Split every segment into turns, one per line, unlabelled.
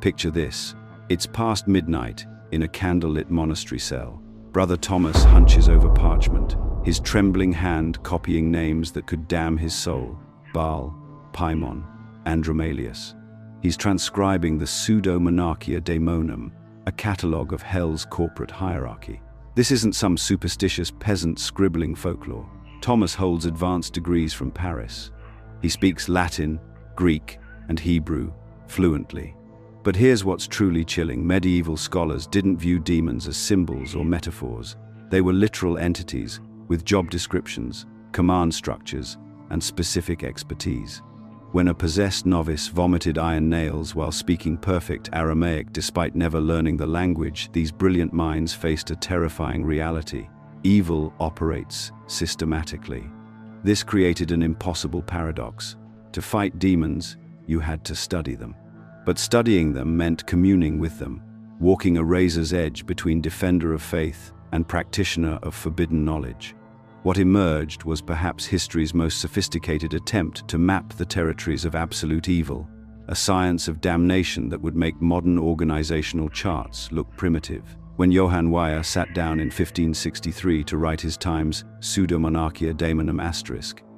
Picture this. It's past midnight in a candlelit monastery cell. Brother Thomas hunches over parchment, his trembling hand copying names that could damn his soul: Baal, Paimon, Andromalius. He's transcribing the Pseudo-Monarchia Daemonum, a catalogue of hell's corporate hierarchy. This isn't some superstitious peasant scribbling folklore. Thomas holds advanced degrees from Paris. He speaks Latin, Greek, and Hebrew fluently. But here's what's truly chilling. Medieval scholars didn't view demons as symbols or metaphors. They were literal entities with job descriptions, command structures, and specific expertise. When a possessed novice vomited iron nails while speaking perfect Aramaic despite never learning the language, these brilliant minds faced a terrifying reality. Evil operates systematically. This created an impossible paradox. To fight demons, you had to study them. But studying them meant communing with them, walking a razor's edge between defender of faith and practitioner of forbidden knowledge. What emerged was perhaps history's most sophisticated attempt to map the territories of absolute evil, a science of damnation that would make modern organizational charts look primitive. When Johann Weyer sat down in 1563 to write his Times Pseudo-Monarchia Daemonum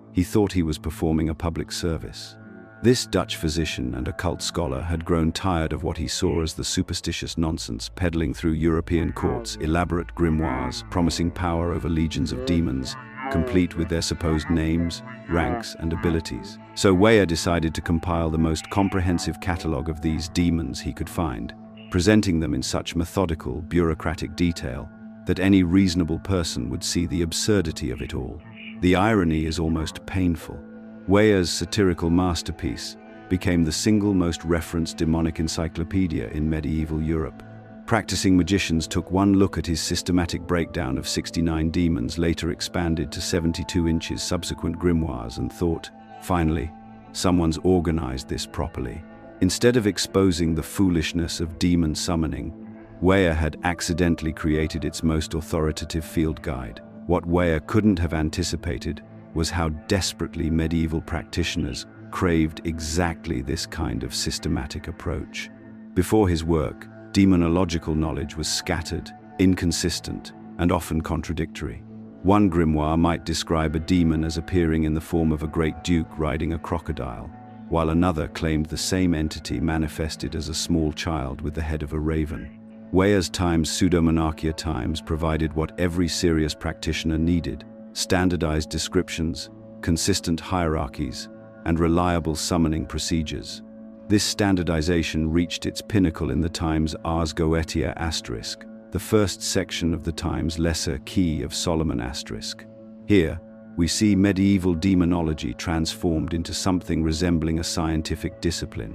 *, he thought he was performing a public service. This Dutch physician and occult scholar had grown tired of what he saw as the superstitious nonsense peddling through European courts, elaborate grimoires promising power over legions of demons, complete with their supposed names, ranks, and abilities. So Weyer decided to compile the most comprehensive catalogue of these demons he could find, presenting them in such methodical, bureaucratic detail that any reasonable person would see the absurdity of it all. The irony is almost painful. Weyer's satirical masterpiece became the single most referenced demonic encyclopedia in medieval Europe. Practicing magicians took one look at his systematic breakdown of 69 demons, later expanded to 72 inches subsequent grimoires, and thought, finally, someone's organized this properly. Instead of exposing the foolishness of demon summoning, Weyer had accidentally created its most authoritative field guide. What Weyer couldn't have anticipated was how desperately medieval practitioners craved exactly this kind of systematic approach. Before his work, demonological knowledge was scattered, inconsistent, and often contradictory. One grimoire might describe a demon as appearing in the form of a great duke riding a crocodile, while another claimed the same entity manifested as a small child with the head of a raven. Weyer's Times Pseudo-Monarchia Times provided what every serious practitioner needed: standardized descriptions, consistent hierarchies, and reliable summoning procedures. This standardization reached its pinnacle in the Times Ars Goetia *, the first section of the Times Lesser Key of Solomon *. Here, we see medieval demonology transformed into something resembling a scientific discipline.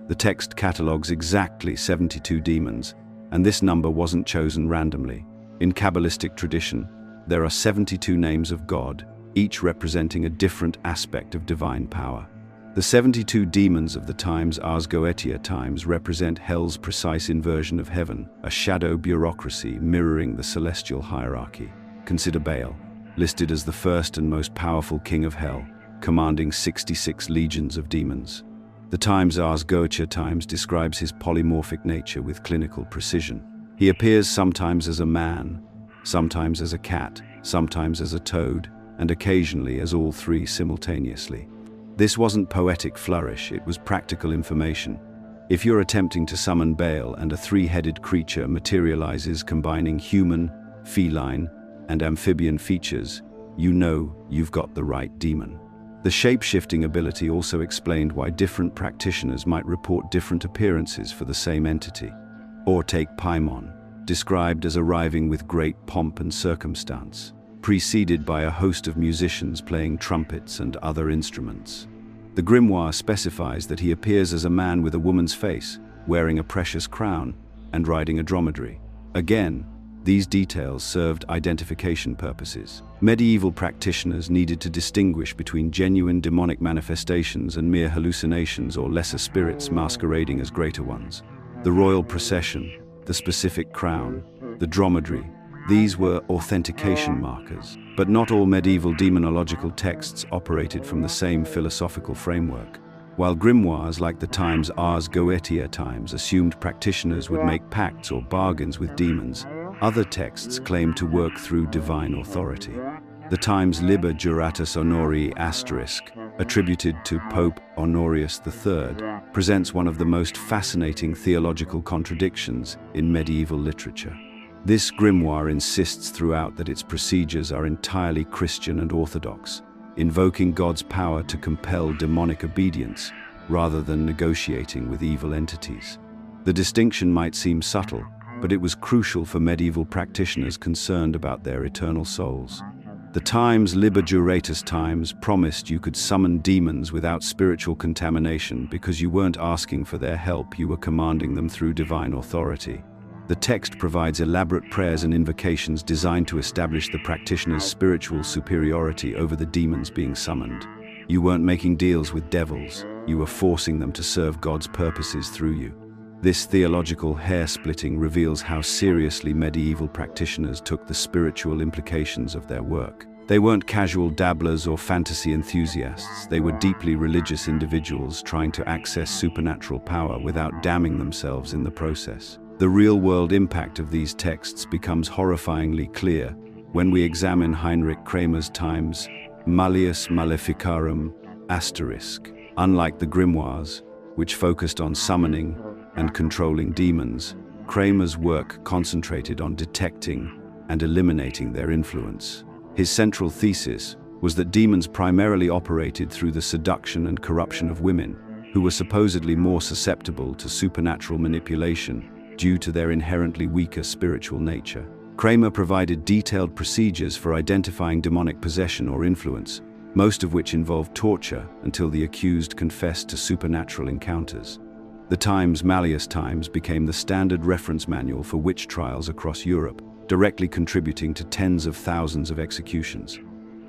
The text catalogues exactly 72 demons, and this number wasn't chosen randomly. In Kabbalistic tradition, there are 72 names of God, each representing a different aspect of divine power. The 72 demons of the Times Ars Goetia Times represent hell's precise inversion of heaven, a shadow bureaucracy mirroring the celestial hierarchy. Consider Baal, listed as the first and most powerful king of hell, commanding 66 legions of demons. The Times Ars Goetia Times describes his polymorphic nature with clinical precision. He appears sometimes as a man, sometimes as a cat, sometimes as a toad, and occasionally as all three simultaneously. This wasn't poetic flourish, it was practical information. If you're attempting to summon Baal and a three-headed creature materializes combining human, feline, and amphibian features, you know you've got the right demon. The shape-shifting ability also explained why different practitioners might report different appearances for the same entity. Or take Paimon, described as arriving with great pomp and circumstance, preceded by a host of musicians playing trumpets and other instruments. The grimoire specifies that he appears as a man with a woman's face, wearing a precious crown, and riding a dromedary. Again, these details served identification purposes. Medieval practitioners needed to distinguish between genuine demonic manifestations and mere hallucinations or lesser spirits masquerading as greater ones. The royal procession, the specific crown, the dromedary, these were authentication markers. But not all medieval demonological texts operated from the same philosophical framework. While grimoires like the times Ars Goetia times assumed practitioners would make pacts or bargains with demons, other texts claimed to work through divine authority. The times Liber Juratus Honori *, attributed to Pope Honorius III, presents one of the most fascinating theological contradictions in medieval literature. This grimoire insists throughout that its procedures are entirely Christian and orthodox, invoking God's power to compel demonic obedience rather than negotiating with evil entities. The distinction might seem subtle, but it was crucial for medieval practitioners concerned about their eternal souls. The times Liber Juratus times promised you could summon demons without spiritual contamination because you weren't asking for their help, you were commanding them through divine authority. The text provides elaborate prayers and invocations designed to establish the practitioner's spiritual superiority over the demons being summoned. You weren't making deals with devils, you were forcing them to serve God's purposes through you. This theological hair-splitting reveals how seriously medieval practitioners took the spiritual implications of their work. They weren't casual dabblers or fantasy enthusiasts, they were deeply religious individuals trying to access supernatural power without damning themselves in the process. The real-world impact of these texts becomes horrifyingly clear when we examine Heinrich Kramer's times Malleus Maleficarum *. Unlike the grimoires, which focused on summoning and controlling demons, Kramer's work concentrated on detecting and eliminating their influence. His central thesis was that demons primarily operated through the seduction and corruption of women, who were supposedly more susceptible to supernatural manipulation due to their inherently weaker spiritual nature. Kramer provided detailed procedures for identifying demonic possession or influence, most of which involved torture until the accused confessed to supernatural encounters. The times Malleus times became the standard reference manual for witch trials across Europe, directly contributing to tens of thousands of executions.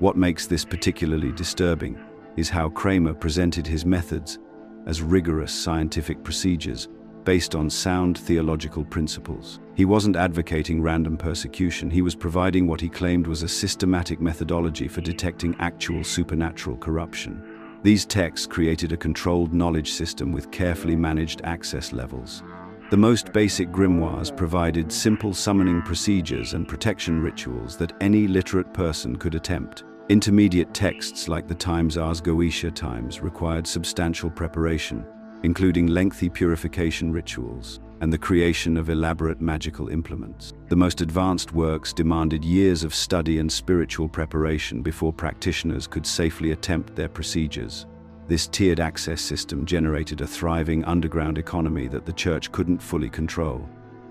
What makes this particularly disturbing is how Kramer presented his methods as rigorous scientific procedures based on sound theological principles. He wasn't advocating random persecution, he was providing what he claimed was a systematic methodology for detecting actual supernatural corruption. These texts created a controlled knowledge system with carefully managed access levels. The most basic grimoires provided simple summoning procedures and protection rituals that any literate person could attempt. Intermediate texts like the times Ars Goetia times required substantial preparation, including lengthy purification rituals and the creation of elaborate magical implements. The most advanced works demanded years of study and spiritual preparation before practitioners could safely attempt their procedures. This tiered access system generated a thriving underground economy that the church couldn't fully control.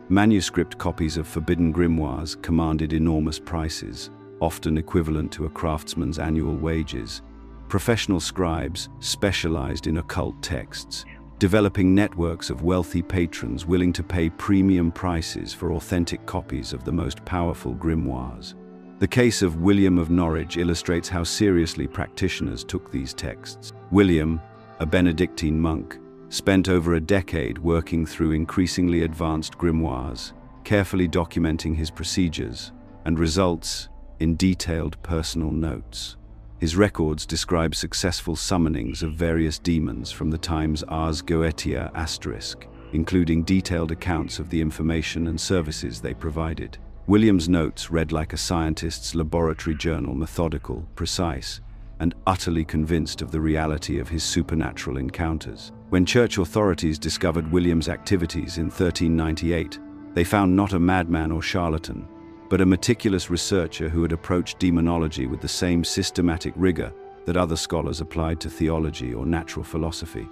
Manuscript copies of forbidden grimoires commanded enormous prices, often equivalent to a craftsman's annual wages. Professional scribes specialized in occult texts, developing networks of wealthy patrons willing to pay premium prices for authentic copies of the most powerful grimoires. The case of William of Norwich illustrates how seriously practitioners took these texts. William, a Benedictine monk, spent over a decade working through increasingly advanced grimoires, carefully documenting his procedures and results in detailed personal notes. His records describe successful summonings of various demons from the times Ars Goetia *, including detailed accounts of the information and services they provided. William's notes read like a scientist's laboratory journal, methodical, precise, and utterly convinced of the reality of his supernatural encounters. When church authorities discovered William's activities in 1398, they found not a madman or charlatan, but a meticulous researcher who had approached demonology with the same systematic rigor that other scholars applied to theology or natural philosophy.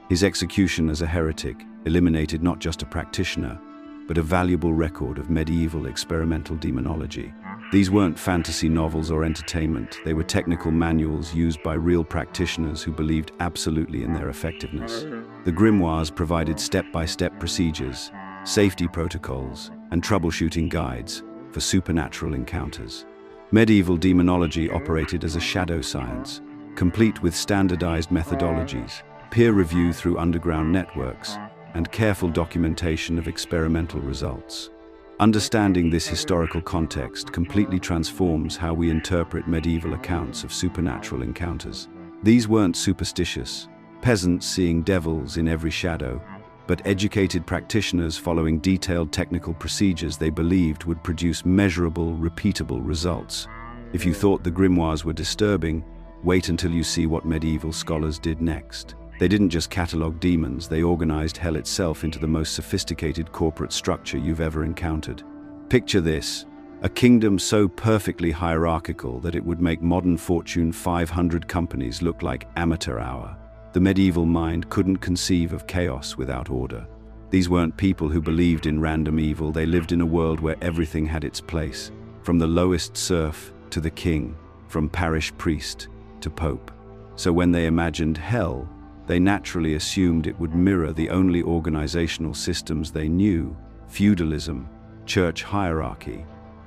His execution as a heretic eliminated not just a practitioner, but a valuable record of medieval experimental demonology. These weren't fantasy novels or entertainment, they were technical manuals used by real practitioners who believed absolutely in their effectiveness. The grimoires provided step-by-step procedures, safety protocols, and troubleshooting guides for supernatural encounters. Medieval demonology operated as a shadow science, complete with standardized methodologies, peer review through underground networks, and careful documentation of experimental results. Understanding this historical context completely transforms how we interpret medieval accounts of supernatural encounters. These weren't superstitious, peasants seeing devils in every shadow, but educated practitioners following detailed technical procedures they believed would produce measurable, repeatable results. If you thought the grimoires were disturbing, wait until you see what medieval scholars did next. They didn't just catalogue demons, they organized hell itself into the most sophisticated corporate structure you've ever encountered. Picture this: a kingdom so perfectly hierarchical that it would make modern Fortune 500 companies look like amateur hour. The medieval mind couldn't conceive of chaos without order. These weren't people who believed in random evil, they lived in a world where everything had its place, from the lowest serf to the king, from parish priest to pope. So when they imagined hell, they naturally assumed it would mirror the only organizational systems they knew: feudalism, church hierarchy,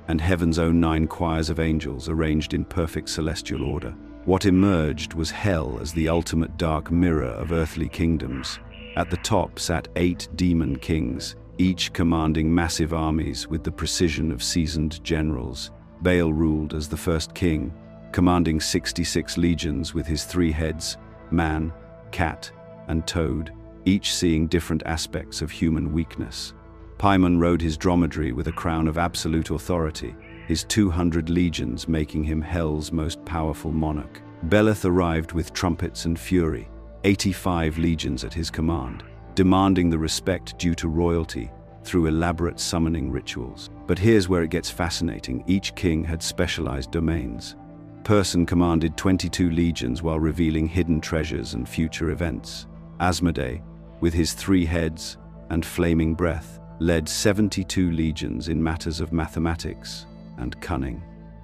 and heaven's own 9 choirs of angels arranged in perfect celestial order. What emerged was hell as the ultimate dark mirror of earthly kingdoms. At the top sat 8 demon kings, each commanding massive armies with the precision of seasoned generals. Baal ruled as the first king, commanding 66 legions with his 3 heads, man, cat, and toad, each seeing different aspects of human weakness. Paimon rode his dromedary with a crown of absolute authority, his 200 legions making him hell's most powerful monarch. Beleth arrived with trumpets and fury, 85 legions at his command, demanding the respect due to royalty through elaborate summoning rituals. But here's where it gets fascinating: each king had specialized domains. Persen commanded 22 legions while revealing hidden treasures and future events. Asmodee, with his 3 heads and flaming breath, led 72 legions in matters of mathematics and cunning.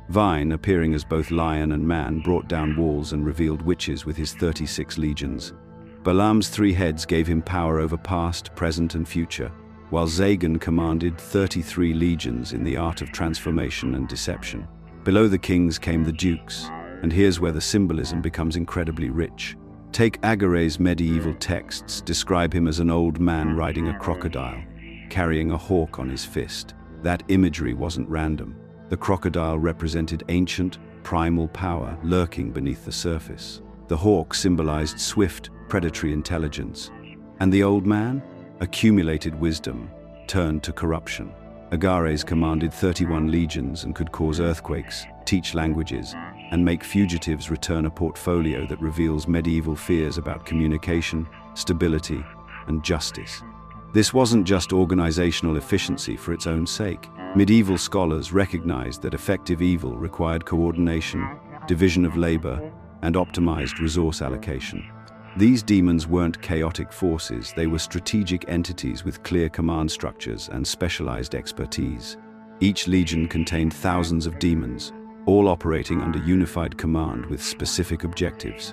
Vine, appearing as both lion and man, brought down walls and revealed witches with his 36 legions. Balaam's 3 heads gave him power over past, present, and future, while Zagan commanded 33 legions in the art of transformation and deception. Below the kings came the dukes, and here's where the symbolism becomes incredibly rich. Take Agare's medieval texts describe him as an old man riding a crocodile, carrying a hawk on his fist. That imagery wasn't random. The crocodile represented ancient, primal power lurking beneath the surface. The hawk symbolized swift, predatory intelligence. And the old man? Accumulated wisdom, turned to corruption. Agares commanded 31 legions and could cause earthquakes, teach languages, and make fugitives return a portfolio that reveals medieval fears about communication, stability, and justice. This wasn't just organizational efficiency for its own sake. Medieval scholars recognized that effective evil required coordination, division of labor, and optimized resource allocation. These demons weren't chaotic forces, they were strategic entities with clear command structures and specialized expertise. Each legion contained thousands of demons, all operating under unified command with specific objectives.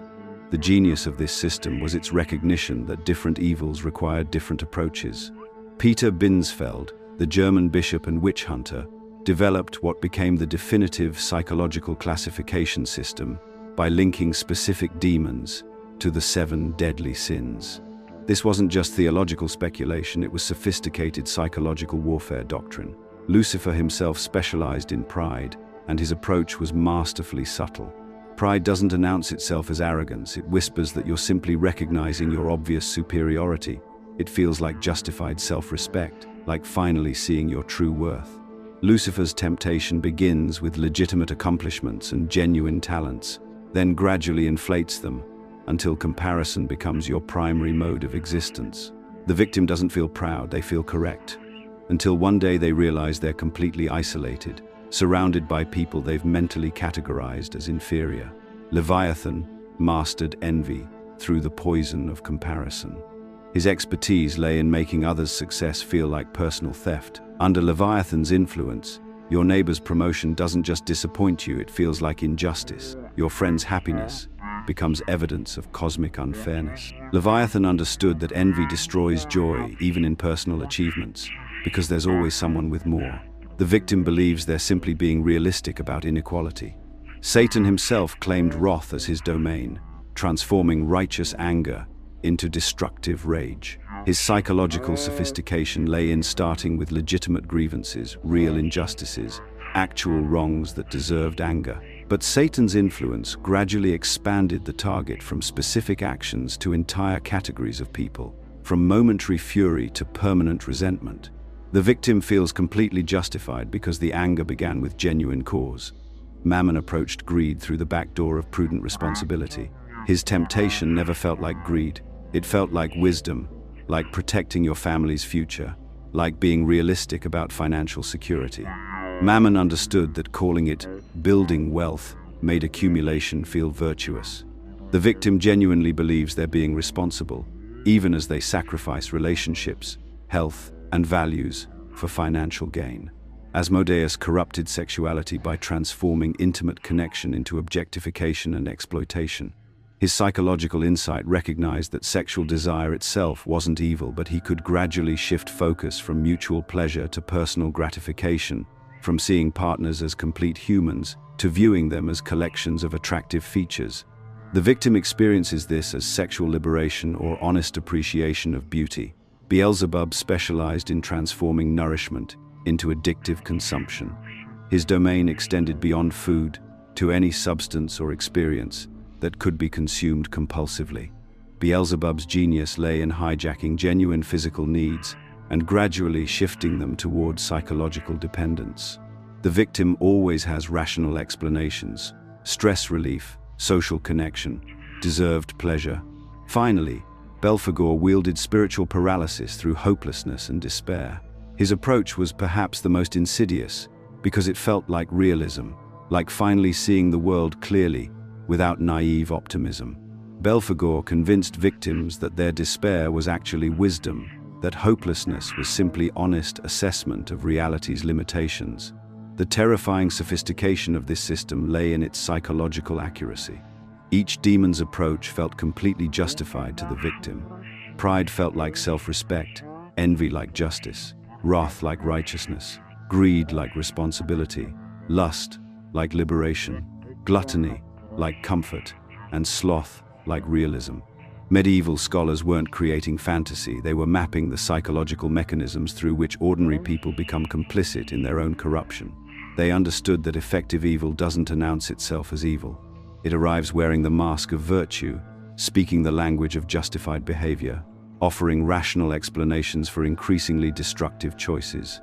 The genius of this system was its recognition that different evils required different approaches. Peter Binsfeld, the German bishop and witch hunter, developed what became the definitive psychological classification system by linking specific demons to the 7 deadly sins. This wasn't just theological speculation, it was sophisticated psychological warfare doctrine. Lucifer himself specialized in pride, and his approach was masterfully subtle. Pride doesn't announce itself as arrogance, it whispers that you're simply recognizing your obvious superiority. It feels like justified self-respect, like finally seeing your true worth. Lucifer's temptation begins with legitimate accomplishments and genuine talents, then gradually inflates them, until comparison becomes your primary mode of existence. The victim doesn't feel proud, they feel correct. Until one day they realize they're completely isolated, surrounded by people they've mentally categorized as inferior. Leviathan mastered envy through the poison of comparison. His expertise lay in making others' success feel like personal theft. Under Leviathan's influence, your neighbor's promotion doesn't just disappoint you, it feels like injustice. Your friend's happiness becomes evidence of cosmic unfairness. Leviathan understood that envy destroys joy, even in personal achievements, because there's always someone with more. The victim believes they're simply being realistic about inequality. Satan himself claimed wrath as his domain, transforming righteous anger into destructive rage. His psychological sophistication lay in starting with legitimate grievances, real injustices, actual wrongs that deserved anger. But Satan's influence gradually expanded the target from specific actions to entire categories of people, from momentary fury to permanent resentment. The victim feels completely justified because the anger began with genuine cause. Mammon approached greed through the back door of prudent responsibility. His temptation never felt like greed. It felt like wisdom, like protecting your family's future, like being realistic about financial security. Mammon understood that calling it building wealth made accumulation feel virtuous. The victim genuinely believes they're being responsible, even as they sacrifice relationships, health, and values for financial gain. Asmodeus corrupted sexuality by transforming intimate connection into objectification and exploitation. His psychological insight recognized that sexual desire itself wasn't evil, but he could gradually shift focus from mutual pleasure to personal gratification, from seeing partners as complete humans to viewing them as collections of attractive features. The victim experiences this as sexual liberation or honest appreciation of beauty. Beelzebub specialized in transforming nourishment into addictive consumption. His domain extended beyond food to any substance or experience that could be consumed compulsively. Beelzebub's genius lay in hijacking genuine physical needs and gradually shifting them towards psychological dependence. The victim always has rational explanations: stress relief, social connection, deserved pleasure. Finally, Belphegor wielded spiritual paralysis through hopelessness and despair. His approach was perhaps the most insidious because it felt like realism, like finally seeing the world clearly without naive optimism. Belphegor convinced victims that their despair was actually wisdom, that hopelessness was simply honest assessment of reality's limitations. The terrifying sophistication of this system lay in its psychological accuracy. Each demon's approach felt completely justified to the victim. Pride felt like self-respect, envy like justice, wrath like righteousness, greed like responsibility, lust like liberation, gluttony like comfort, and sloth like realism. Medieval scholars weren't creating fantasy, they were mapping the psychological mechanisms through which ordinary people become complicit in their own corruption. They understood that effective evil doesn't announce itself as evil. It arrives wearing the mask of virtue, speaking the language of justified behavior, offering rational explanations for increasingly destructive choices.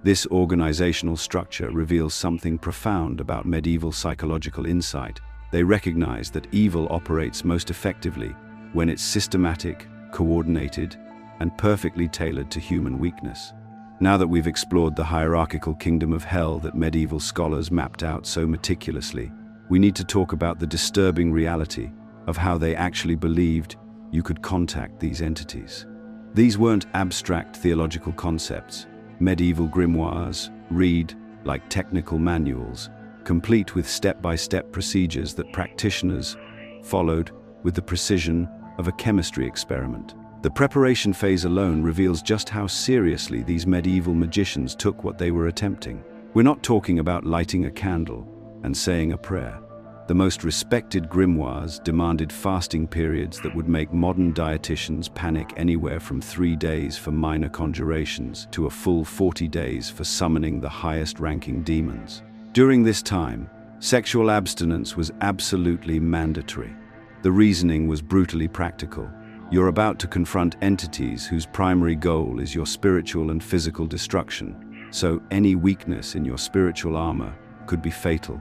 This organizational structure reveals something profound about medieval psychological insight. They recognize that evil operates most effectively when it's systematic, coordinated, and perfectly tailored to human weakness. Now that we've explored the hierarchical kingdom of hell that medieval scholars mapped out so meticulously, we need to talk about the disturbing reality of how they actually believed you could contact these entities. These weren't abstract theological concepts. Medieval grimoires read like technical manuals, complete with step-by-step procedures that practitioners followed with the precision of a chemistry experiment. The preparation phase alone reveals just how seriously these medieval magicians took what they were attempting. We're not talking about lighting a candle and saying a prayer. The most respected grimoires demanded fasting periods that would make modern dietitians panic, anywhere from 3 days for minor conjurations to a full 40 days for summoning the highest-ranking demons. During this time, sexual abstinence was absolutely mandatory. The reasoning was brutally practical. You're about to confront entities whose primary goal is your spiritual and physical destruction, so any weakness in your spiritual armor could be fatal.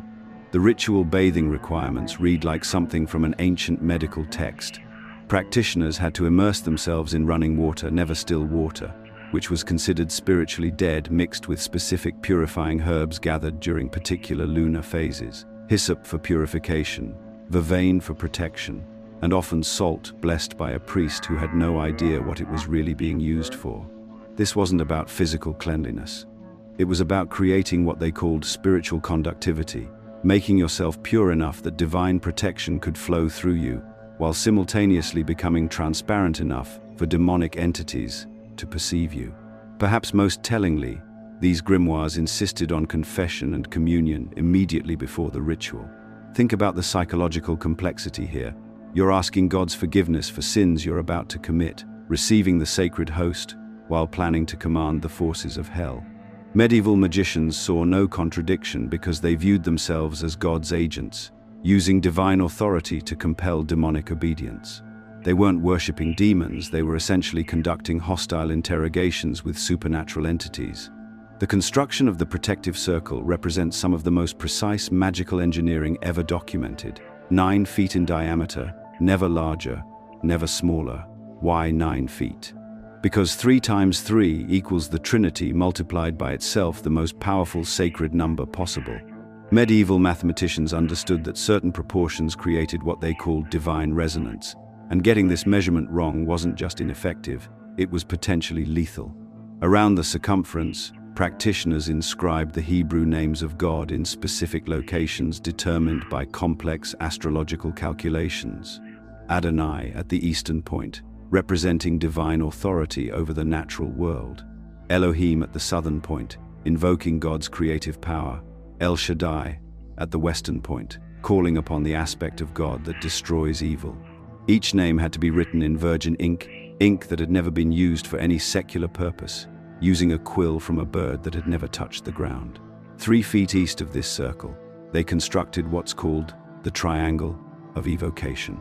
The ritual bathing requirements read like something from an ancient medical text. Practitioners had to immerse themselves in running water, never still water, which was considered spiritually dead, mixed with specific purifying herbs gathered during particular lunar phases. Hyssop for purification, vervain for protection, and often salt blessed by a priest who had no idea what it was really being used for. This wasn't about physical cleanliness. It was about creating what they called spiritual conductivity, making yourself pure enough that divine protection could flow through you, while simultaneously becoming transparent enough for demonic entities to perceive you. Perhaps most tellingly, these grimoires insisted on confession and communion immediately before the ritual. Think about the psychological complexity here. You're asking God's forgiveness for sins you're about to commit, receiving the sacred host, while planning to command the forces of hell. Medieval magicians saw no contradiction because they viewed themselves as God's agents, using divine authority to compel demonic obedience. They weren't worshipping demons, they were essentially conducting hostile interrogations with supernatural entities. The construction of the protective circle represents some of the most precise magical engineering ever documented. 9 feet in diameter, never larger, never smaller. Why 9 feet? Because 3 times 3 equals the Trinity multiplied by itself, the most powerful sacred number possible. Medieval mathematicians understood that certain proportions created what they called divine resonance, and getting this measurement wrong wasn't just ineffective, it was potentially lethal. Around the circumference, practitioners inscribed the Hebrew names of God in specific locations determined by complex astrological calculations. Adonai at the eastern point, representing divine authority over the natural world. Elohim at the southern point, invoking God's creative power. El Shaddai at the western point, calling upon the aspect of God that destroys evil. Each name had to be written in virgin ink that had never been used for any secular purpose, using a quill from a bird that had never touched the ground. 3 feet east of this circle, they constructed what's called the triangle of evocation.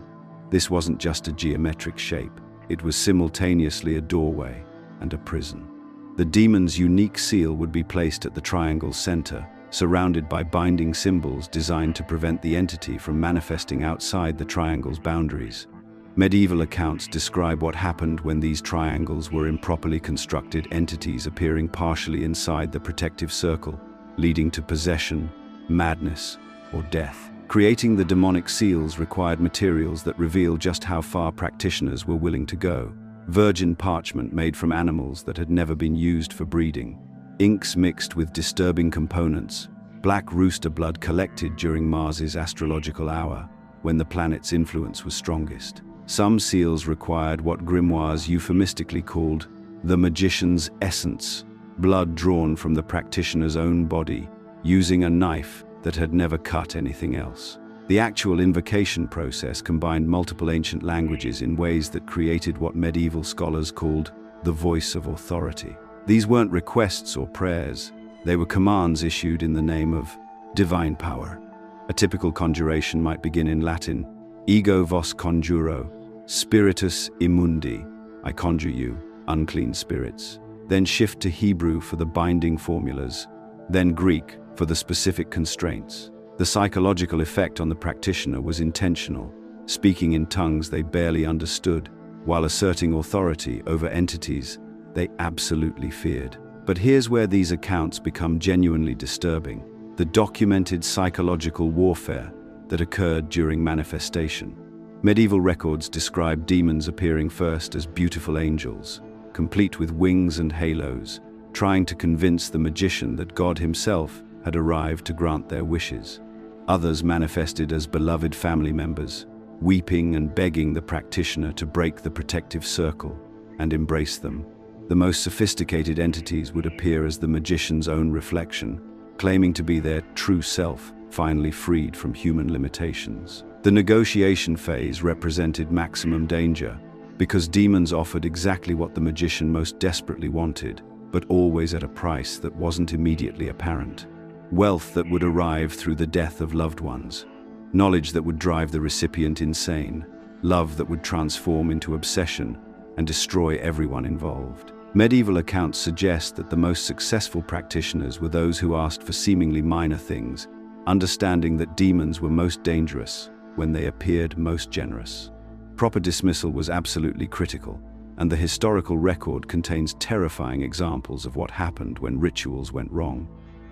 This wasn't just a geometric shape, it was simultaneously a doorway and a prison. The demon's unique seal would be placed at the triangle's center, surrounded by binding symbols designed to prevent the entity from manifesting outside the triangle's boundaries. Medieval accounts describe what happened when these triangles were improperly constructed entities appearing partially inside the protective circle, leading to possession, madness, or death. Creating the demonic seals required materials that reveal just how far practitioners were willing to go. Virgin parchment made from animals that had never been used for breeding. Inks mixed with disturbing components. Black rooster blood collected during Mars's astrological hour, when the planet's influence was strongest. Some seals required what grimoires euphemistically called the magician's essence, blood drawn from the practitioner's own body, using a knife that had never cut anything else. The actual invocation process combined multiple ancient languages in ways that created what medieval scholars called the voice of authority. These weren't requests or prayers, they were commands issued in the name of divine power. A typical conjuration might begin in Latin, ego vos conjuro, spiritus immundi, I conjure you, unclean spirits. Then shift to Hebrew for the binding formulas, then Greek for the specific constraints. The psychological effect on the practitioner was intentional, speaking in tongues they barely understood, while asserting authority over entities they absolutely feared. But here's where these accounts become genuinely disturbing: the documented psychological warfare that occurred during manifestation. Medieval records describe demons appearing first as beautiful angels, complete with wings and halos, trying to convince the magician that God himself had arrived to grant their wishes. Others manifested as beloved family members, weeping and begging the practitioner to break the protective circle and embrace them. The most sophisticated entities would appear as the magician's own reflection, claiming to be their true self, finally freed from human limitations. The negotiation phase represented maximum danger, because demons offered exactly what the magician most desperately wanted, but always at a price that wasn't immediately apparent. Wealth that would arrive through the death of loved ones, knowledge that would drive the recipient insane, love that would transform into obsession and destroy everyone involved. Medieval accounts suggest that the most successful practitioners were those who asked for seemingly minor things, understanding that demons were most dangerous when they appeared most generous. Proper dismissal was absolutely critical, and the historical record contains terrifying examples of what happened when rituals went wrong.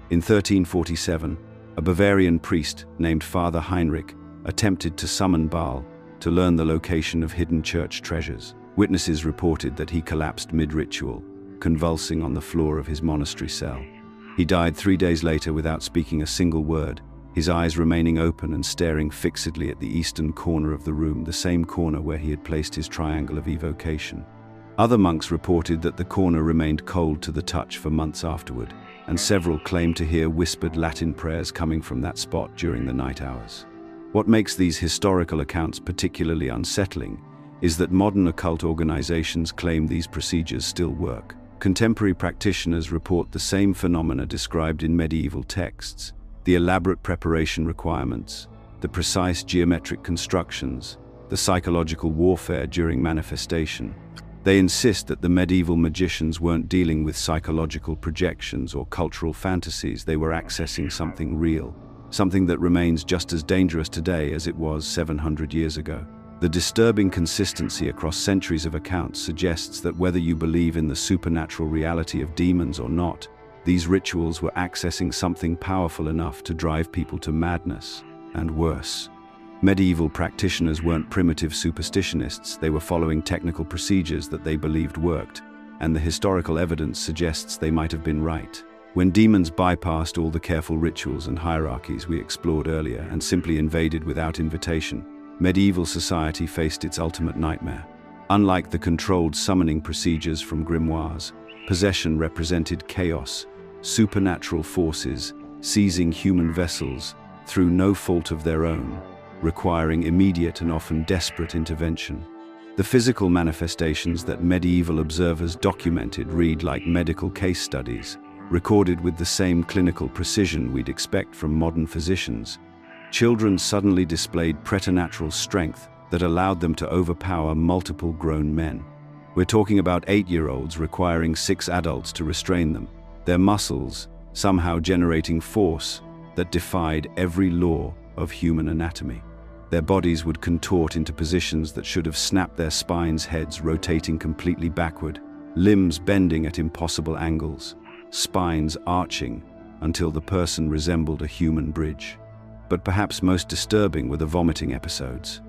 In 1347, a Bavarian priest named Father Heinrich attempted to summon Baal to learn the location of hidden church treasures. Witnesses reported that he collapsed mid-ritual, convulsing on the floor of his monastery cell. He died 3 days later without speaking a single word, his eyes remaining open and staring fixedly at the eastern corner of the room, the same corner where he had placed his triangle of evocation. Other monks reported that the corner remained cold to the touch for months afterward, and several claimed to hear whispered Latin prayers coming from that spot during the night hours. What makes these historical accounts particularly unsettling is that modern occult organizations claim these procedures still work. Contemporary practitioners report the same phenomena described in medieval texts: the elaborate preparation requirements, the precise geometric constructions, the psychological warfare during manifestation. They insist that the medieval magicians weren't dealing with psychological projections or cultural fantasies. They were accessing something real, something that remains just as dangerous today as it was 700 years ago. The disturbing consistency across centuries of accounts suggests that whether you believe in the supernatural reality of demons or not, these rituals were accessing something powerful enough to drive people to madness, and worse. Medieval practitioners weren't primitive superstitionists. They were following technical procedures that they believed worked, and the historical evidence suggests they might have been right. When demons bypassed all the careful rituals and hierarchies we explored earlier and simply invaded without invitation, medieval society faced its ultimate nightmare. Unlike the controlled summoning procedures from grimoires, possession represented chaos, supernatural forces seizing human vessels through no fault of their own, requiring immediate and often desperate intervention. The physical manifestations that medieval observers documented read like medical case studies, recorded with the same clinical precision we'd expect from modern physicians. Children suddenly displayed preternatural strength that allowed them to overpower multiple grown men. We're talking about 8-year-olds requiring 6 adults to restrain them, their muscles somehow generating force that defied every law of human anatomy. Their bodies would contort into positions that should have snapped their spines, heads rotating completely backward, limbs bending at impossible angles, spines arching until the person resembled a human bridge. But perhaps most disturbing were the vomiting episodes.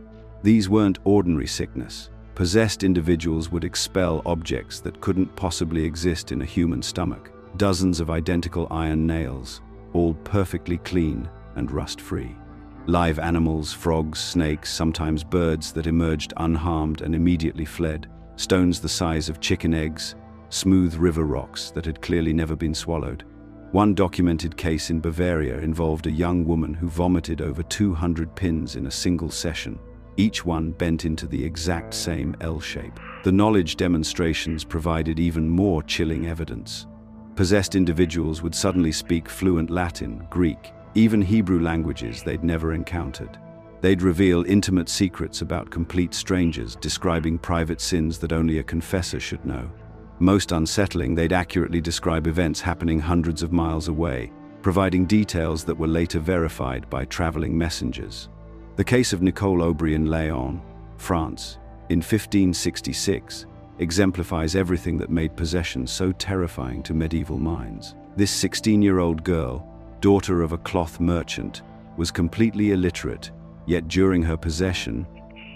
These weren't ordinary sickness. Possessed individuals would expel objects that couldn't possibly exist in a human stomach. Dozens of identical iron nails, all perfectly clean and rust-free. Live animals, frogs, snakes, sometimes birds that emerged unharmed and immediately fled. Stones the size of chicken eggs, smooth river rocks that had clearly never been swallowed. One documented case in Bavaria involved a young woman who vomited over 200 pins in a single session, each one bent into the exact same L shape. The knowledge demonstrations provided even more chilling evidence. Possessed individuals would suddenly speak fluent Latin, Greek, even Hebrew languages they'd never encountered. They'd reveal intimate secrets about complete strangers, describing private sins that only a confessor should know. Most unsettling, they'd accurately describe events happening hundreds of miles away, providing details that were later verified by traveling messengers. The case of Nicole Aubry in Lyon, France, in 1566, exemplifies everything that made possession so terrifying to medieval minds. This 16-year-old girl, daughter of a cloth merchant, was completely illiterate, yet during her possession,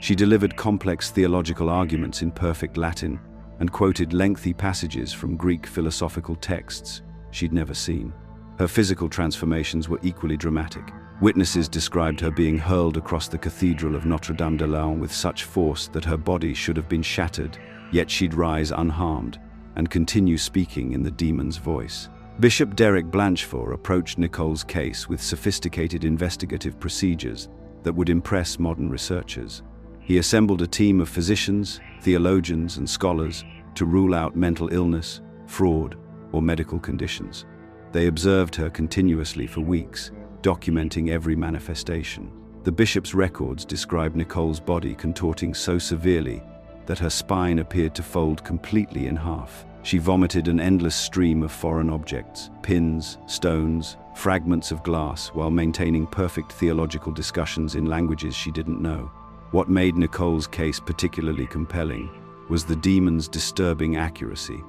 she delivered complex theological arguments in perfect Latin and quoted lengthy passages from Greek philosophical texts she'd never seen. Her physical transformations were equally dramatic. Witnesses described her being hurled across the Cathedral of Notre Dame de Lyon with such force that her body should have been shattered, yet she'd rise unharmed and continue speaking in the demon's voice. Bishop Derek Blanchefort approached Nicole's case with sophisticated investigative procedures that would impress modern researchers. He assembled a team of physicians, theologians, and scholars to rule out mental illness, fraud, or medical conditions. They observed her continuously for weeks, documenting every manifestation. The bishop's records describe Nicole's body contorting so severely that her spine appeared to fold completely in half. She vomited an endless stream of foreign objects, pins, stones, fragments of glass, while maintaining perfect theological discussions in languages she didn't know. What made Nicole's case particularly compelling was the demon's disturbing accuracy.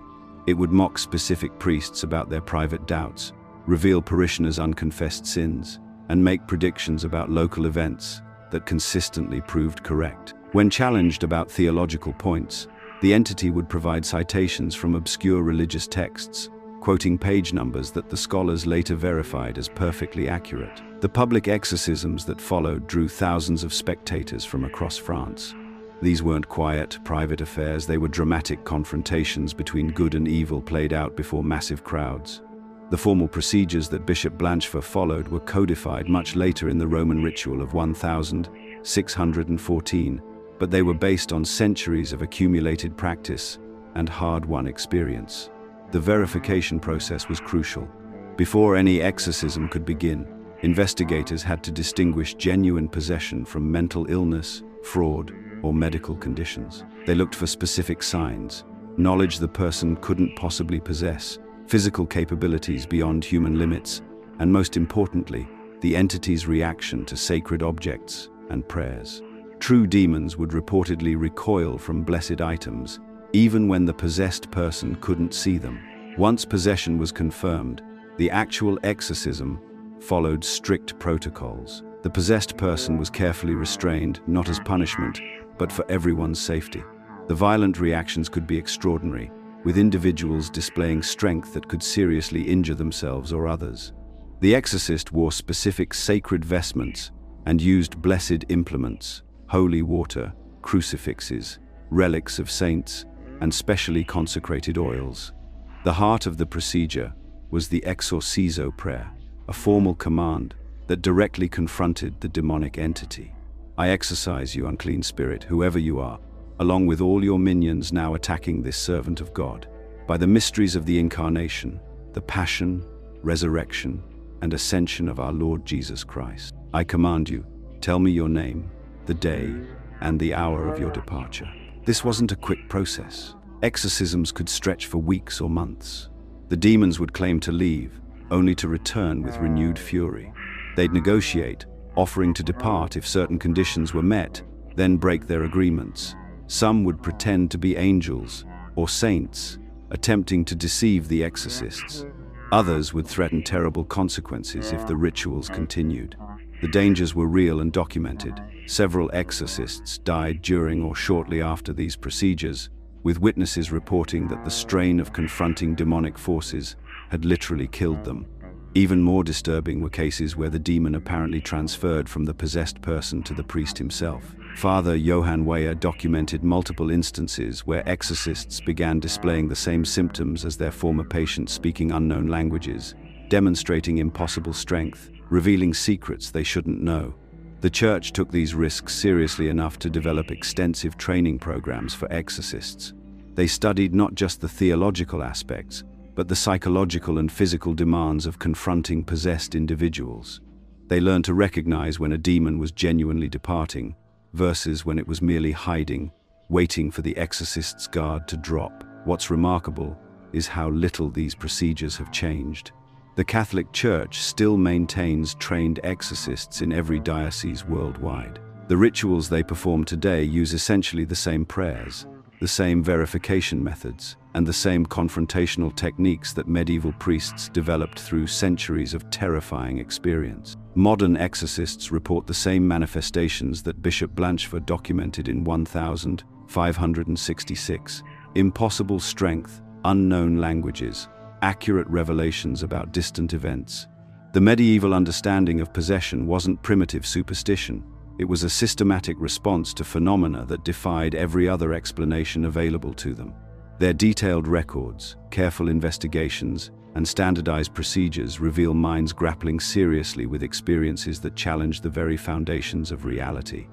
It would mock specific priests about their private doubts, reveal parishioners' unconfessed sins, and make predictions about local events that consistently proved correct. When challenged about theological points, the entity would provide citations from obscure religious texts, quoting page numbers that the scholars later verified as perfectly accurate. The public exorcisms that followed drew thousands of spectators from across France. These weren't quiet, private affairs. They were dramatic confrontations between good and evil played out before massive crowds. The formal procedures that Bishop Blanchefort followed were codified much later in the Roman ritual of 1614, but they were based on centuries of accumulated practice and hard-won experience. the verification process was crucial. Before any exorcism could begin, investigators had to distinguish genuine possession from mental illness, fraud, or medical conditions. They looked for specific signs, knowledge the person couldn't possibly possess, physical capabilities beyond human limits, and most importantly, the entity's reaction to sacred objects and prayers. True demons would reportedly recoil from blessed items, even when the possessed person couldn't see them. Once possession was confirmed, the actual exorcism followed strict protocols. The possessed person was carefully restrained, not as punishment, but for everyone's safety. The violent reactions could be extraordinary, with individuals displaying strength that could seriously injure themselves or others. The exorcist wore specific sacred vestments and used blessed implements, holy water, crucifixes, relics of saints, and specially consecrated oils. The heart of the procedure was the exorcizo prayer, a formal command that directly confronted the demonic entity. I exorcise you, unclean spirit, whoever you are, along with all your minions now attacking this servant of God. By the mysteries of the Incarnation, the passion, resurrection, and ascension of our Lord Jesus Christ, I command you, tell me your name, the day, and the hour of your departure. This wasn't a quick process. Exorcisms could stretch for weeks or months. The demons would claim to leave, only to return with renewed fury. They'd negotiate, offering to depart if certain conditions were met, then break their agreements. Some would pretend to be angels or saints, attempting to deceive the exorcists. Others would threaten terrible consequences if the rituals continued. The dangers were real and documented. Several exorcists died during or shortly after these procedures, with witnesses reporting that the strain of confronting demonic forces had literally killed them. Even more disturbing were cases where the demon apparently transferred from the possessed person to the priest himself. Father Johann Weyer documented multiple instances where exorcists began displaying the same symptoms as their former patients, speaking unknown languages, demonstrating impossible strength, revealing secrets they shouldn't know. The Church took these risks seriously enough to develop extensive training programs for exorcists. They studied not just the theological aspects, but the psychological and physical demands of confronting possessed individuals. They learned to recognize when a demon was genuinely departing, versus when it was merely hiding, waiting for the exorcist's guard to drop. What's remarkable is how little these procedures have changed. The Catholic Church still maintains trained exorcists in every diocese worldwide. The rituals they perform today use essentially the same prayers, the same verification methods, and the same confrontational techniques that medieval priests developed through centuries of terrifying experience. Modern exorcists report the same manifestations that Bishop Blanchford documented in 1566. Impossible strength, unknown languages, accurate revelations about distant events. The medieval understanding of possession wasn't primitive superstition. It was a systematic response to phenomena that defied every other explanation available to them. Their detailed records, careful investigations, and standardized procedures reveal minds grappling seriously with experiences that challenge the very foundations of reality.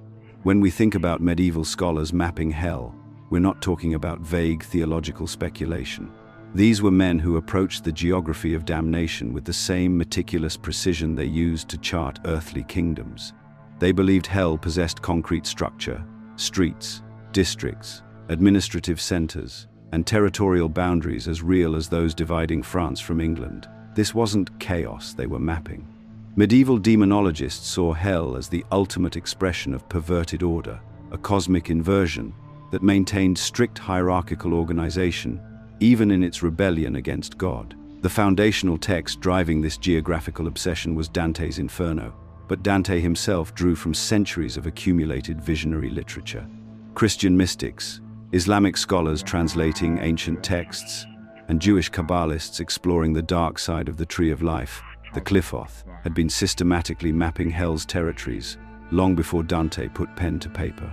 When we think about medieval scholars mapping hell, we're not talking about vague theological speculation. These were men who approached the geography of damnation with the same meticulous precision they used to chart earthly kingdoms. They believed hell possessed concrete structure, streets, districts, administrative centers, and territorial boundaries as real as those dividing France from England. This wasn't chaos they were mapping. Medieval demonologists saw hell as the ultimate expression of perverted order, a cosmic inversion that maintained strict hierarchical organization, even in its rebellion against God. The foundational text driving this geographical obsession was Dante's Inferno, but Dante himself drew from centuries of accumulated visionary literature. Christian mystics, Islamic scholars translating ancient texts, and Jewish Kabbalists exploring the dark side of the Tree of Life, the Qliphoth, had been systematically mapping hell's territories long before Dante put pen to paper.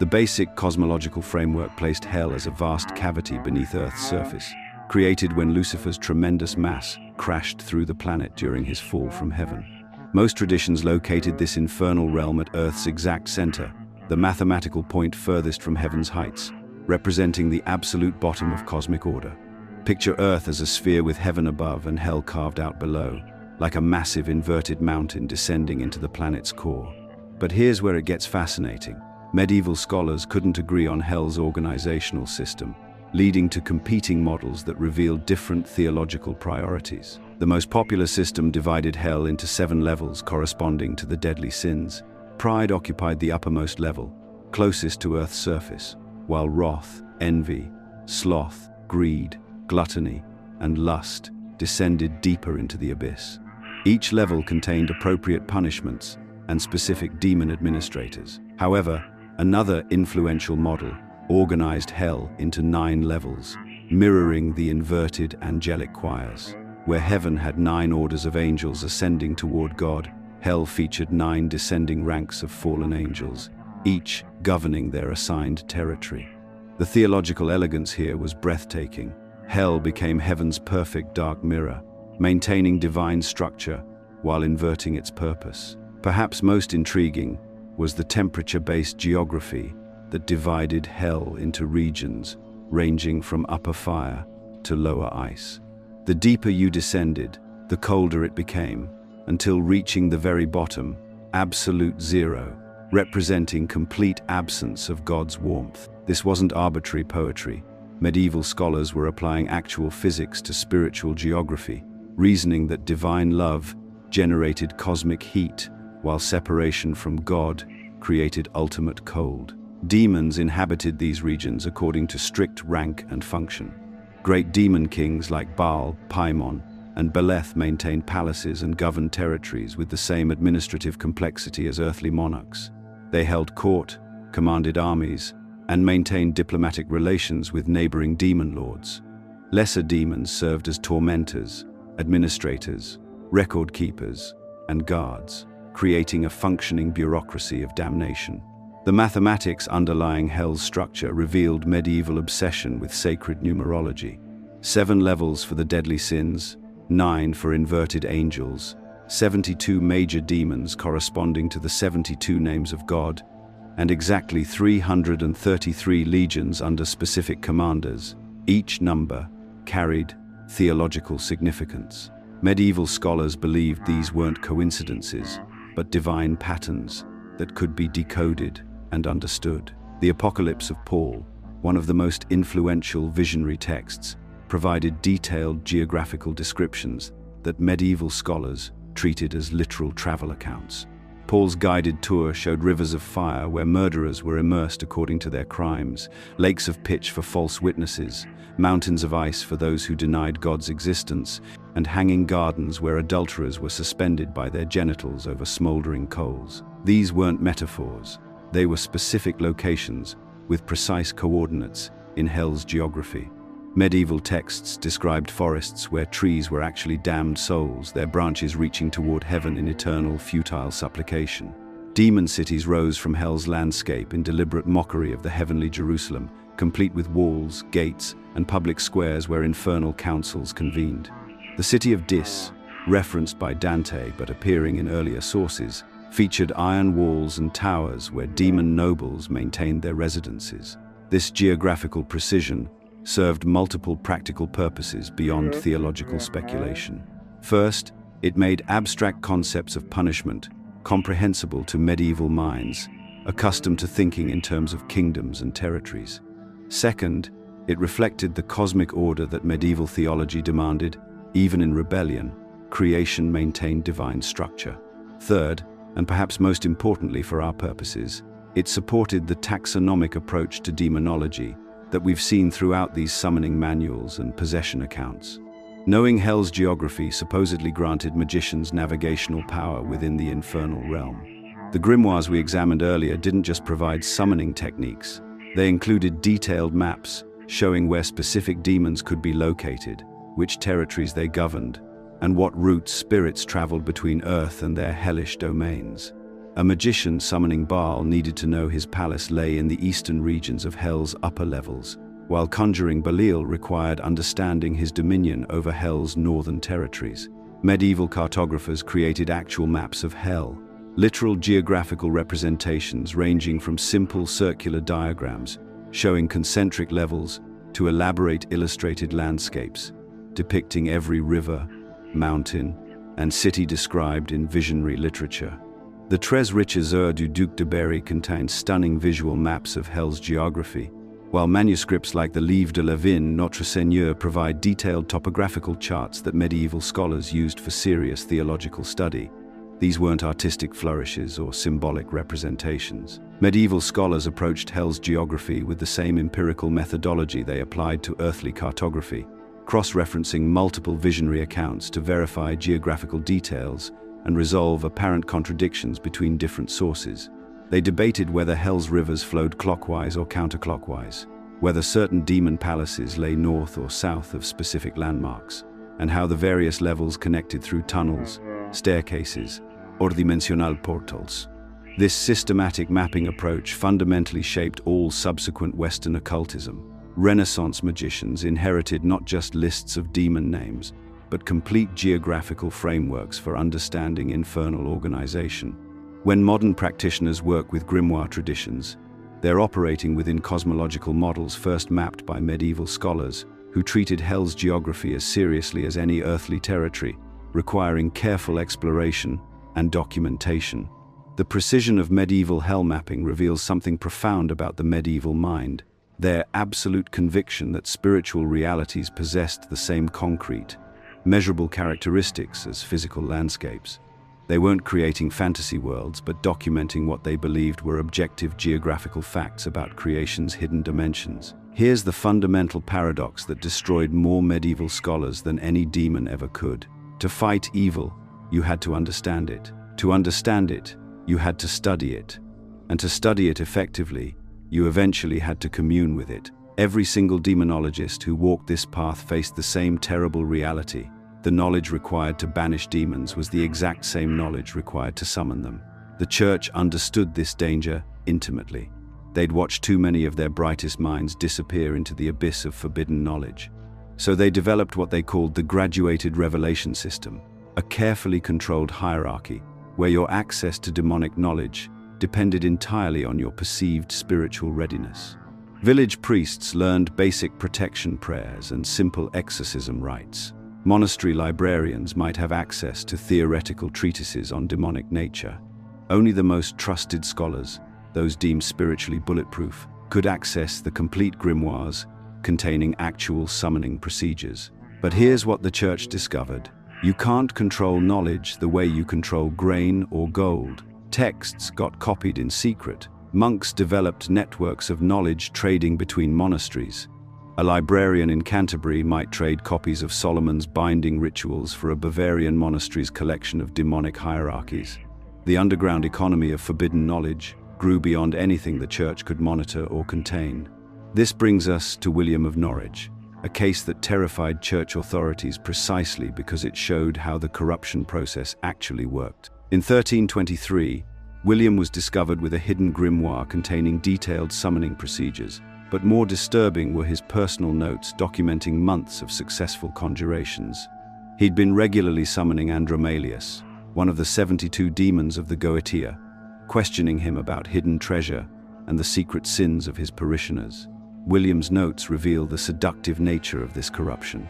The basic cosmological framework placed hell as a vast cavity beneath Earth's surface, created when Lucifer's tremendous mass crashed through the planet during his fall from heaven. Most traditions located this infernal realm at Earth's exact center, the mathematical point furthest from heaven's heights, representing the absolute bottom of cosmic order. Picture Earth as a sphere with heaven above and hell carved out below, like a massive inverted mountain descending into the planet's core. But here's where it gets fascinating. Medieval scholars couldn't agree on hell's organizational system, leading to competing models that revealed different theological priorities. The most popular system divided hell into 7 levels corresponding to the deadly sins. Pride occupied the uppermost level, closest to Earth's surface, while wrath, envy, sloth, greed, gluttony, and lust descended deeper into the abyss. Each level contained appropriate punishments and specific demon administrators. However, another influential model organized hell into 9 levels, mirroring the inverted angelic choirs. Where heaven had 9 orders of angels ascending toward God, hell featured 9 descending ranks of fallen angels, each governing their assigned territory. The theological elegance here was breathtaking. Hell became heaven's perfect dark mirror, maintaining divine structure while inverting its purpose. Perhaps most intriguing was the temperature-based geography that divided hell into regions ranging from upper fire to lower ice. The deeper you descended, the colder it became, until reaching the very bottom, absolute zero, representing complete absence of God's warmth. This wasn't arbitrary poetry. Medieval scholars were applying actual physics to spiritual geography, reasoning that divine love generated cosmic heat, while separation from God created ultimate cold. Demons inhabited these regions according to strict rank and function. Great demon kings like Baal, Paimon, and Beleth maintained palaces and governed territories with the same administrative complexity as earthly monarchs. They held court, commanded armies, and maintained diplomatic relations with neighboring demon lords. Lesser demons served as tormentors, administrators, record keepers, and guards, creating a functioning bureaucracy of damnation. The mathematics underlying hell's structure revealed medieval obsession with sacred numerology. 7 levels for the deadly sins, 9 for inverted angels, 72 major demons corresponding to the 72 names of God, and exactly 333 legions under specific commanders. Each number carried theological significance. Medieval scholars believed these weren't coincidences, but divine patterns that could be decoded and understood. The Apocalypse of Paul, one of the most influential visionary texts, provided detailed geographical descriptions that medieval scholars treated as literal travel accounts. Paul's guided tour showed rivers of fire where murderers were immersed according to their crimes, lakes of pitch for false witnesses, mountains of ice for those who denied God's existence, and hanging gardens where adulterers were suspended by their genitals over smoldering coals. These weren't metaphors. They were specific locations with precise coordinates in hell's geography. Medieval texts described forests where trees were actually damned souls, their branches reaching toward heaven in eternal, futile supplication. Demon cities rose from hell's landscape in deliberate mockery of the heavenly Jerusalem, complete with walls, gates, and public squares where infernal councils convened. The city of Dis, referenced by Dante but appearing in earlier sources, featured iron walls and towers where demon nobles maintained their residences. This geographical precision served multiple practical purposes beyond theological speculation. First, it made abstract concepts of punishment comprehensible to medieval minds, accustomed to thinking in terms of kingdoms and territories. Second, it reflected the cosmic order that medieval theology demanded. Even in rebellion, creation maintained divine structure. Third, and perhaps most importantly for our purposes, it supported the taxonomic approach to demonology that we've seen throughout these summoning manuals and possession accounts. Knowing hell's geography supposedly granted magicians navigational power within the infernal realm. The grimoires we examined earlier didn't just provide summoning techniques. They included detailed maps showing where specific demons could be located, which territories they governed, and what routes spirits traveled between Earth and their hellish domains. A magician summoning Baal needed to know his palace lay in the eastern regions of hell's upper levels, while conjuring Belial required understanding his dominion over hell's northern territories. Medieval cartographers created actual maps of hell, literal geographical representations ranging from simple circular diagrams showing concentric levels to elaborate illustrated landscapes, depicting every river, mountain, and city described in visionary literature. The Très Riches Heures du Duc de Berry contain stunning visual maps of Hell's geography, while manuscripts like the Livre de la Vigne Notre Seigneur provide detailed topographical charts that medieval scholars used for serious theological study. These weren't artistic flourishes or symbolic representations. Medieval scholars approached Hell's geography with the same empirical methodology they applied to earthly cartography, cross-referencing multiple visionary accounts to verify geographical details and resolve apparent contradictions between different sources. They debated whether Hell's rivers flowed clockwise or counterclockwise, whether certain demon palaces lay north or south of specific landmarks, and how the various levels connected through tunnels, staircases, or dimensional portals. This systematic mapping approach fundamentally shaped all subsequent Western occultism. Renaissance magicians inherited not just lists of demon names, but complete geographical frameworks for understanding infernal organization. When modern practitioners work with grimoire traditions, they're operating within cosmological models first mapped by medieval scholars who treated Hell's geography as seriously as any earthly territory, requiring careful exploration and documentation. The precision of medieval hell mapping reveals something profound about the medieval mind, their absolute conviction that spiritual realities possessed the same concrete, measurable characteristics as physical landscapes. They weren't creating fantasy worlds, but documenting what they believed were objective geographical facts about creation's hidden dimensions. Here's the fundamental paradox that destroyed more medieval scholars than any demon ever could. To fight evil, you had to understand it. To understand it, you had to study it. And to study it effectively, you eventually had to commune with it. Every single demonologist who walked this path faced the same terrible reality. The knowledge required to banish demons was the exact same knowledge required to summon them. The church understood this danger intimately. They'd watched too many of their brightest minds disappear into the abyss of forbidden knowledge. So they developed what they called the graduated revelation system, a carefully controlled hierarchy where your access to demonic knowledge depended entirely on your perceived spiritual readiness. Village priests learned basic protection prayers and simple exorcism rites. Monastery librarians might have access to theoretical treatises on demonic nature. Only the most trusted scholars, those deemed spiritually bulletproof, could access the complete grimoires containing actual summoning procedures. But here's what the church discovered. You can't control knowledge the way you control grain or gold. Texts got copied in secret. Monks developed networks of knowledge trading between monasteries. A librarian in Canterbury might trade copies of Solomon's binding rituals for a Bavarian monastery's collection of demonic hierarchies. The underground economy of forbidden knowledge grew beyond anything the church could monitor or contain. This brings us to William of Norwich, a case that terrified church authorities precisely because it showed how the corruption process actually worked. In 1323, William was discovered with a hidden grimoire containing detailed summoning procedures, but more disturbing were his personal notes documenting months of successful conjurations. He'd been regularly summoning Andromalius, one of the 72 demons of the Goetia, questioning him about hidden treasure and the secret sins of his parishioners. William's notes reveal the seductive nature of this corruption.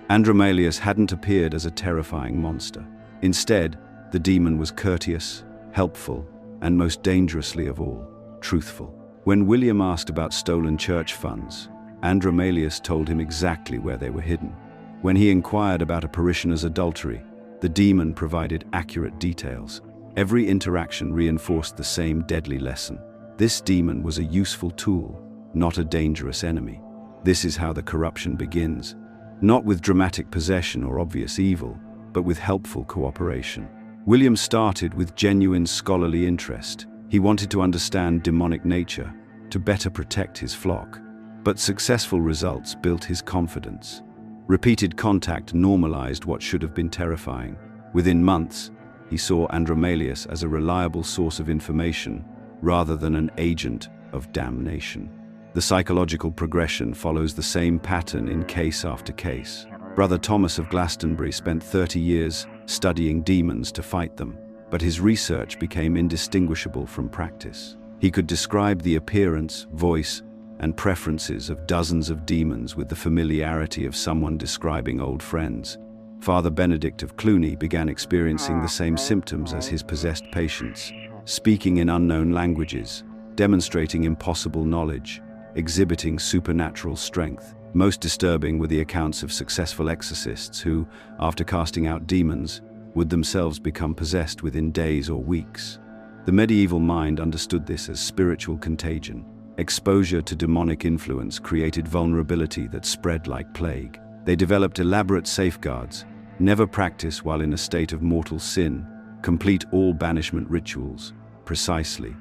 Andromalius hadn't appeared as a terrifying monster. Instead, the demon was courteous, helpful, and most dangerously of all, truthful. When William asked about stolen church funds, Andromalius told him exactly where they were hidden. When he inquired about a parishioner's adultery, the demon provided accurate details. Every interaction reinforced the same deadly lesson. This demon was a useful tool, not a dangerous enemy. This is how the corruption begins, not with dramatic possession or obvious evil, but with helpful cooperation. William started with genuine scholarly interest. He wanted to understand demonic nature, to better protect his flock. But successful results built his confidence. Repeated contact normalized what should have been terrifying. Within months, he saw Andromalius as a reliable source of information rather than an agent of damnation. The psychological progression follows the same pattern in case after case. Brother Thomas of Glastonbury spent 30 years studying demons to fight them, but his research became indistinguishable from practice. He could describe the appearance, voice, and preferences of dozens of demons with the familiarity of someone describing old friends. Father Benedict of Cluny began experiencing the same symptoms as his possessed patients, speaking in unknown languages, demonstrating impossible knowledge, exhibiting supernatural strength. Most disturbing were the accounts of successful exorcists who, after casting out demons, would themselves become possessed within days or weeks. The medieval mind understood this as spiritual contagion. Exposure to demonic influence created vulnerability that spread like plague. They developed elaborate safeguards: never practice while in a state of mortal sin, complete all banishment rituals, precisely,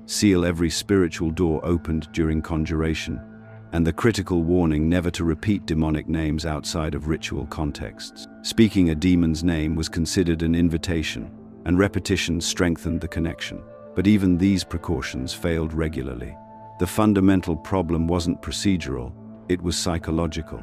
seal every spiritual door opened during conjuration, and the critical warning never to repeat demonic names outside of ritual contexts. Speaking a demon's name was considered an invitation, and repetition strengthened the connection. But even these precautions failed regularly. The fundamental problem wasn't procedural, it was psychological.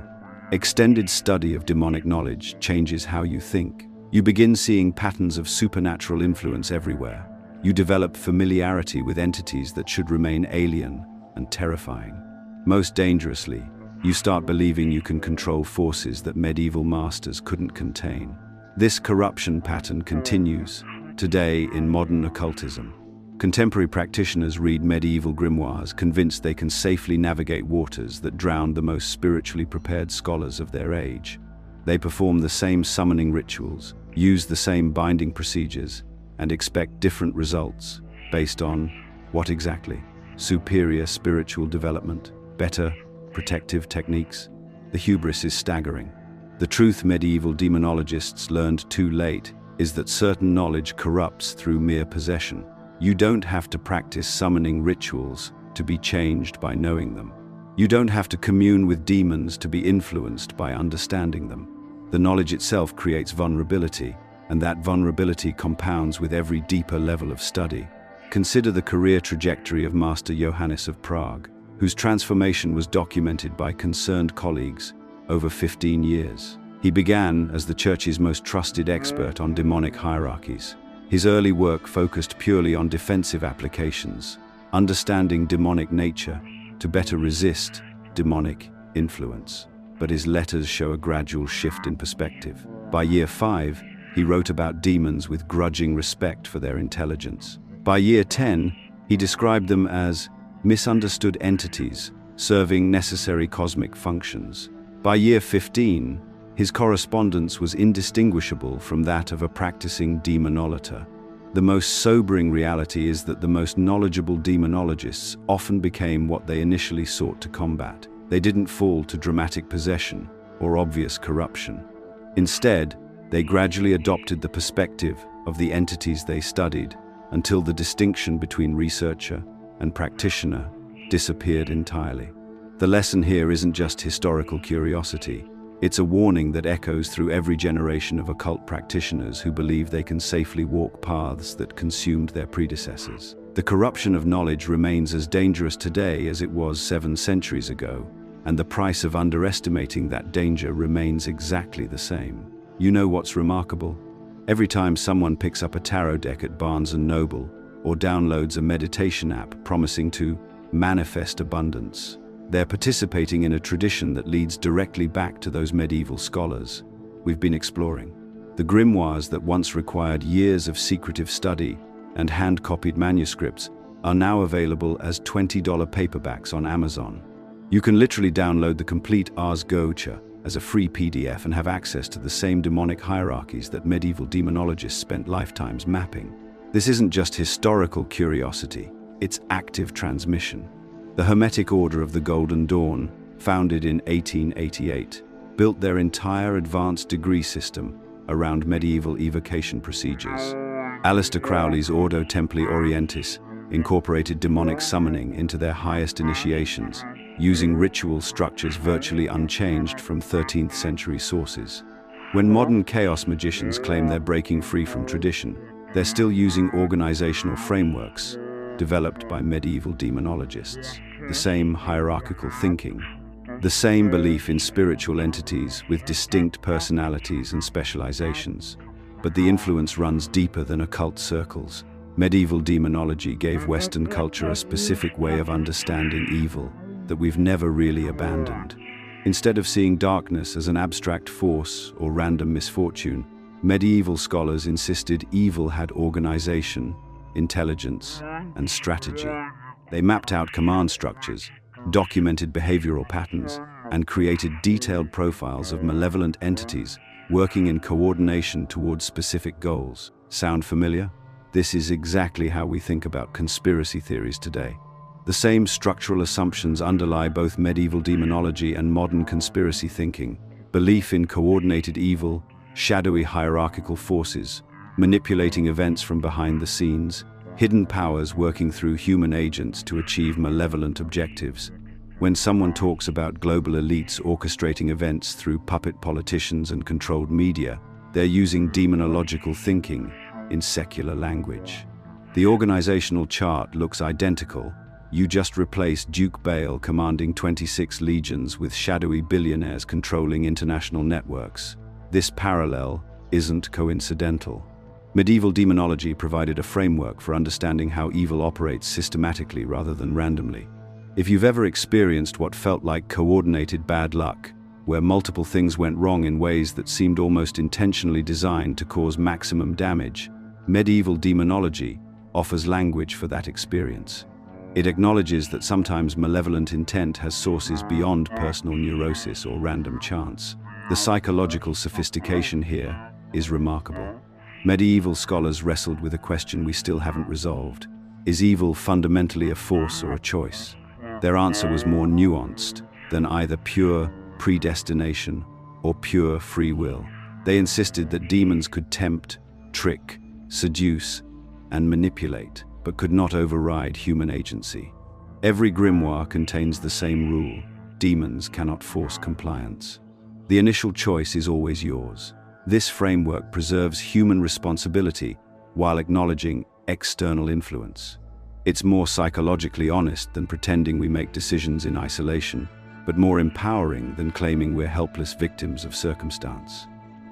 Extended study of demonic knowledge changes how you think. You begin seeing patterns of supernatural influence everywhere. You develop familiarity with entities that should remain alien and terrifying. Most dangerously, you start believing you can control forces that medieval masters couldn't contain. This corruption pattern continues today in modern occultism. Contemporary practitioners read medieval grimoires convinced they can safely navigate waters that drowned the most spiritually prepared scholars of their age. They perform the same summoning rituals, use the same binding procedures, and expect different results based on what exactly? Superior spiritual development, better protective techniques. The hubris is staggering. The truth medieval demonologists learned too late is that certain knowledge corrupts through mere possession. You don't have to practice summoning rituals to be changed by knowing them. You don't have to commune with demons to be influenced by understanding them. The knowledge itself creates vulnerability, and that vulnerability compounds with every deeper level of study. Consider the career trajectory of Master Johannes of Prague, whose transformation was documented by concerned colleagues over 15 years. He began as the Church's most trusted expert on demonic hierarchies. His early work focused purely on defensive applications, understanding demonic nature to better resist demonic influence. But his letters show a gradual shift in perspective. By year 5, he wrote about demons with grudging respect for their intelligence. By year 10, he described them as misunderstood entities serving necessary cosmic functions. By year 15, his correspondence was indistinguishable from that of a practicing demonoloter. The most sobering reality is that the most knowledgeable demonologists often became what they initially sought to combat. They didn't fall to dramatic possession or obvious corruption. Instead, they gradually adopted the perspective of the entities they studied until the distinction between researcher and practitioner disappeared entirely. The lesson here isn't just historical curiosity. It's a warning that echoes through every generation of occult practitioners who believe they can safely walk paths that consumed their predecessors. The corruption of knowledge remains as dangerous today as it was 7 centuries ago, and the price of underestimating that danger remains exactly the same. You know what's remarkable? Every time someone picks up a tarot deck at Barnes & Noble or downloads a meditation app promising to manifest abundance, they're participating in a tradition that leads directly back to those medieval scholars we've been exploring. The grimoires that once required years of secretive study and hand-copied manuscripts are now available as $20 paperbacks on Amazon. You can literally download the complete Ars Goetia as a free PDF and have access to the same demonic hierarchies that medieval demonologists spent lifetimes mapping. This isn't just historical curiosity, it's active transmission. The Hermetic Order of the Golden Dawn, founded in 1888, built their entire advanced degree system around medieval evocation procedures. Aleister Crowley's Ordo Templi Orientis incorporated demonic summoning into their highest initiations, using ritual structures virtually unchanged from 13th century sources. When modern chaos magicians claim they're breaking free from tradition, they're still using organizational frameworks developed by medieval demonologists. The same hierarchical thinking, the same belief in spiritual entities with distinct personalities and specializations. But the influence runs deeper than occult circles. Medieval demonology gave Western culture a specific way of understanding evil, that we've never really abandoned. Instead of seeing darkness as an abstract force or random misfortune, medieval scholars insisted evil had organization, intelligence, and strategy. They mapped out command structures, documented behavioral patterns, and created detailed profiles of malevolent entities working in coordination towards specific goals. Sound familiar? This is exactly how we think about conspiracy theories today. The same structural assumptions underlie both medieval demonology and modern conspiracy thinking: belief in coordinated evil, shadowy hierarchical forces, manipulating events from behind the scenes, hidden powers working through human agents to achieve malevolent objectives. When someone talks about global elites orchestrating events through puppet politicians and controlled media, they're using demonological thinking in secular language. The organizational chart looks identical. You just replace Duke Bale commanding 26 legions with shadowy billionaires controlling international networks. This parallel isn't coincidental. Medieval demonology provided a framework for understanding how evil operates systematically rather than randomly. If you've ever experienced what felt like coordinated bad luck, where multiple things went wrong in ways that seemed almost intentionally designed to cause maximum damage, medieval demonology offers language for that experience. It acknowledges that sometimes malevolent intent has sources beyond personal neurosis or random chance. The psychological sophistication here is remarkable. Medieval scholars wrestled with a question we still haven't resolved: is evil fundamentally a force or a choice? Their answer was more nuanced than either pure predestination or pure free will. They insisted that demons could tempt, trick, seduce, and manipulate, but could not override human agency. Every grimoire contains the same rule: demons cannot force compliance. The initial choice is always yours. This framework preserves human responsibility while acknowledging external influence. It's more psychologically honest than pretending we make decisions in isolation, but more empowering than claiming we're helpless victims of circumstance.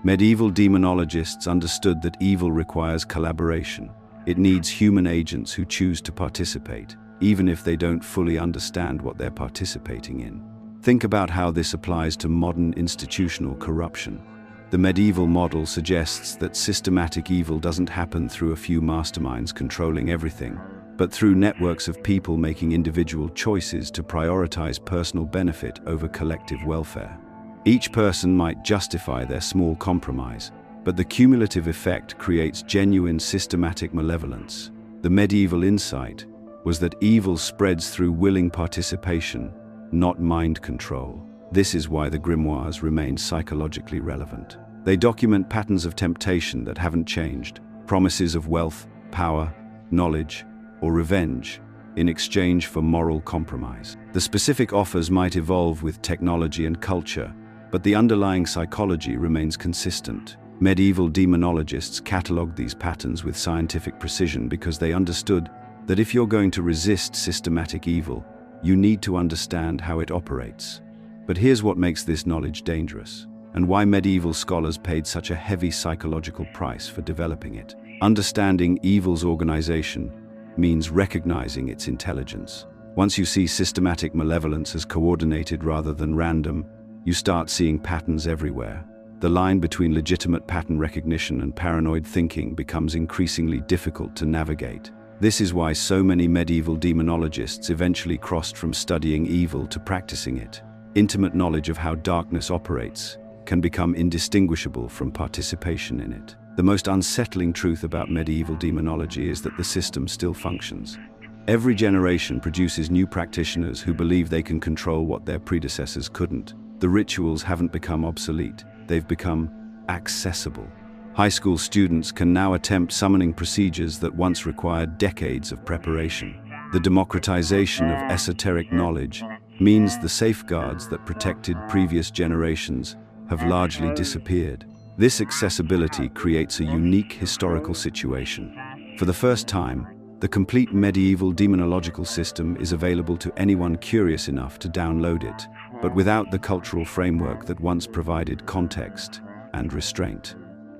Medieval demonologists understood that evil requires collaboration. It needs human agents who choose to participate, even if they don't fully understand what they're participating in. Think about how this applies to modern institutional corruption. The medieval model suggests that systematic evil doesn't happen through a few masterminds controlling everything, but through networks of people making individual choices to prioritize personal benefit over collective welfare. Each person might justify their small compromise, but the cumulative effect creates genuine systematic malevolence. The medieval insight was that evil spreads through willing participation, not mind control. This is why the grimoires remain psychologically relevant. They document patterns of temptation that haven't changed, promises of wealth, power, knowledge, or revenge in exchange for moral compromise. The specific offers might evolve with technology and culture, but the underlying psychology remains consistent. Medieval demonologists catalogued these patterns with scientific precision because they understood that if you're going to resist systematic evil, you need to understand how it operates. But here's what makes this knowledge dangerous, and why medieval scholars paid such a heavy psychological price for developing it. Understanding evil's organization means recognizing its intelligence. Once you see systematic malevolence as coordinated rather than random, you start seeing patterns everywhere. The line between legitimate pattern recognition and paranoid thinking becomes increasingly difficult to navigate. This is why so many medieval demonologists eventually crossed from studying evil to practicing it. Intimate knowledge of how darkness operates can become indistinguishable from participation in it. The most unsettling truth about medieval demonology is that the system still functions. Every generation produces new practitioners who believe they can control what their predecessors couldn't. The rituals haven't become obsolete, they've become accessible. High school students can now attempt summoning procedures that once required decades of preparation. The democratization of esoteric knowledge means the safeguards that protected previous generations have largely disappeared. This accessibility creates a unique historical situation. For the first time, the complete medieval demonological system is available to anyone curious enough to download it, but without the cultural framework that once provided context and restraint.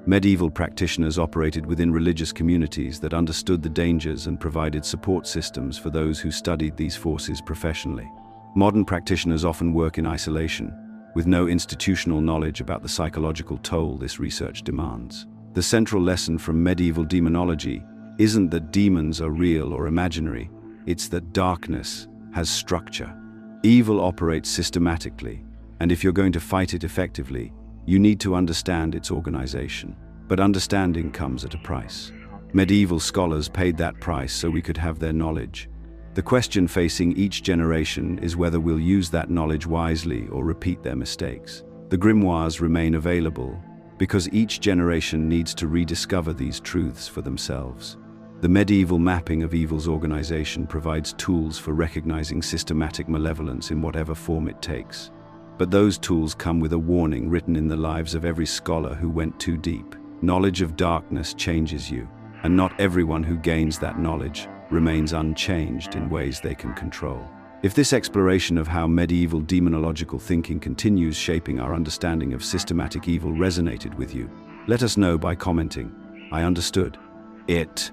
Medieval practitioners operated within religious communities that understood the dangers and provided support systems for those who studied these forces professionally. Modern practitioners often work in isolation, with no institutional knowledge about the psychological toll this research demands. The central lesson from medieval demonology isn't that demons are real or imaginary, it's that darkness has structure. Evil operates systematically, and if you're going to fight it effectively, you need to understand its organization. But understanding comes at a price. Medieval scholars paid that price so we could have their knowledge. The question facing each generation is whether we'll use that knowledge wisely or repeat their mistakes. The grimoires remain available because each generation needs to rediscover these truths for themselves. The medieval mapping of evil's organization provides tools for recognizing systematic malevolence in whatever form it takes. But those tools come with a warning written in the lives of every scholar who went too deep. Knowledge of darkness changes you, and not everyone who gains that knowledge remains unchanged in ways they can control. If this exploration of how medieval demonological thinking continues shaping our understanding of systematic evil resonated with you, let us know by commenting, "I understood it."